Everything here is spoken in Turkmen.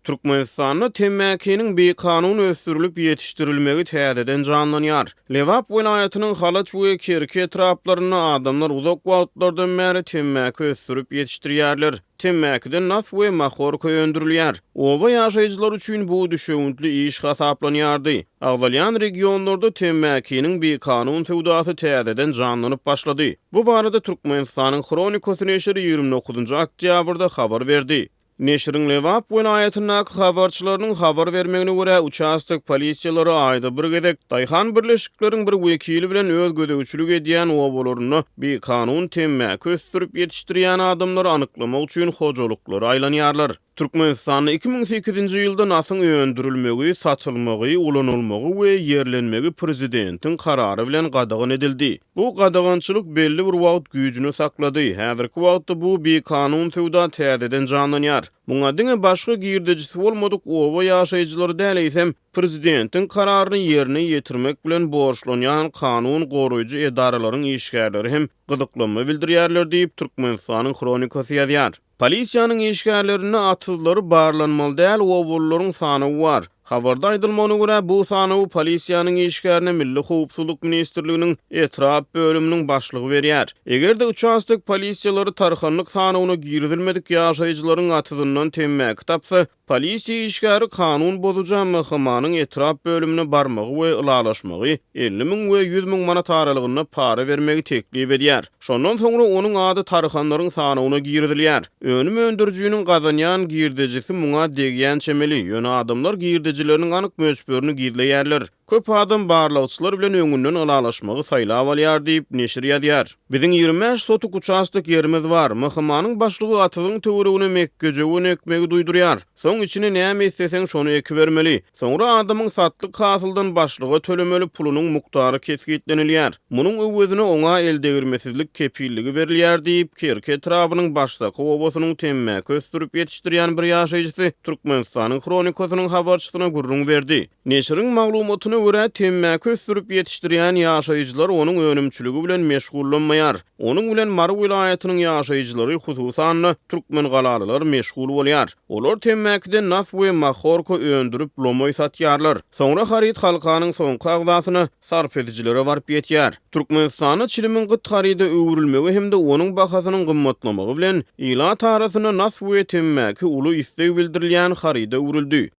Türkmenistanda temmäkinin bir kanun östürülüp yetiştirilmegi täzeden canlanýar. Lewap welaýatynyň Halaç we Kerki etraplaryna adamlar uzak wagtlardan bäri temmäki östürüp yetişdirýärler. Temmäkiden nas we mahor köýendürilýär. Oba ýaşaýjylar üçin bu düşeňitli iş hasaplanýardy. Agzalyan regionlarda temmäkinin bir kanun tewdasy täzeden canlanyp başlady. Bu barada Türkmenistanyň Kronikosy neşri 29 oktýabrda habar berdi. Neşrin Lewap welaýatynyň habarçylarynyň habar bermegine görä uçastyk polisiýalary aýda bir gedek Daýhan birleşikleriň bir wekili bilen öz gödäwçilik edýän obalaryny bir kanun temmäki östürüp yetişdirýän adamlary anyklamak üçin hojalyklary aýlanýarlar. Türkmenistanyň 2008-nji ýylda nasyň öndürilmegi, satylmagy, ulanylmagy we yerlenmegi prezidentiň karary bilen gadagyn edildi. Bu gadagançylyk belli bir wagt güýjüni saklady. Häzirki wagtda bu bir kanun tewda täzeden canlanýar. Muňa diňe başga girdejisi bolmadyk oba ýaşaýjylar däleýsem prezidentiň kararyny ýerine ýetirmek bilen borçlanýan kanun goraýjy edaralaryň işgärleri hem gyzyklanma bildirýärler diýip Türkmenistanyň Kronikosy ýazýar. Polisiýanyň işgärlerini atyzlary barlanmaly däl, obalaryň sany bar. Habarda aýdylmagyna görä bu sany polisiýanyň işgärine Milli Howpsuzlyk Ministrliginiň etrap bölüminiň başlygy berýär. Egerde uçastyk polisiýalary tarhanlyk sanawyna girdilmedik ýaşaýjylaryň atyzyndan temmäki tapsa, polisiýa işgäri kanun bozujan mehmanyň etrap bölümine barmagy we ılalaşmagy 50 000 we 100 000 manat aralygyna para bermegi teklip edýär. Şondan soňra onuň ady tarhanlaryň sanawyna girdilýär. Önüm öndürjüniň gazanýan girdejisi muňa degýän çemeli. Ýöne adamlar girdejileriň anyk möçberini gizleýärler. Köp adam barlagçylar bilen öňünden ılalaşmagy saýlap alýar diýip neşir ýazýar. Biziň 25 sotuk uçastyk yerimiz bar. Mehmanyň başlygy atyzyň töweregine mekkeje we ekmegi duýdurýar. Soň içine näme isteseň şonu eki bermeli. Soňra adamyň satlyk hasyldan başlyga tölemeli pulunyň muktary keskitlenilýär. Munyň öwrüne oňa eldegirmesizlik kepilligi berilýär diýip Kerki etrabynyň başdaky obasynyň temmäki östürüp ýetişdirýän bir ýaşaýjysy Türkmenistanyň Kronikosynyň habarçysyna gurrun berdi. Neşriň maglumatyna görä temmäki östürüp ýetişdirýän ýaşaýjylar onuň önümçüligi bilen meşgullanmaýar. Onuň bilen Mary welaýatynyň ýaşaýjylary hususan türkmen galalylar meşgul bolýar. Olar temmäkiden nas we mahorko öndürüp lomoy satýarlar. Soňra harit halkanyň soňky agzasyny sarf edijilere barp ýetýär. Türkmenistany çilimin gyt harida öwrülmegi hem de onuň bahasynyň gymmatlamagy bilen ila tarasyna nas we temmäki uly istek bildirilýän harida öwrüldi.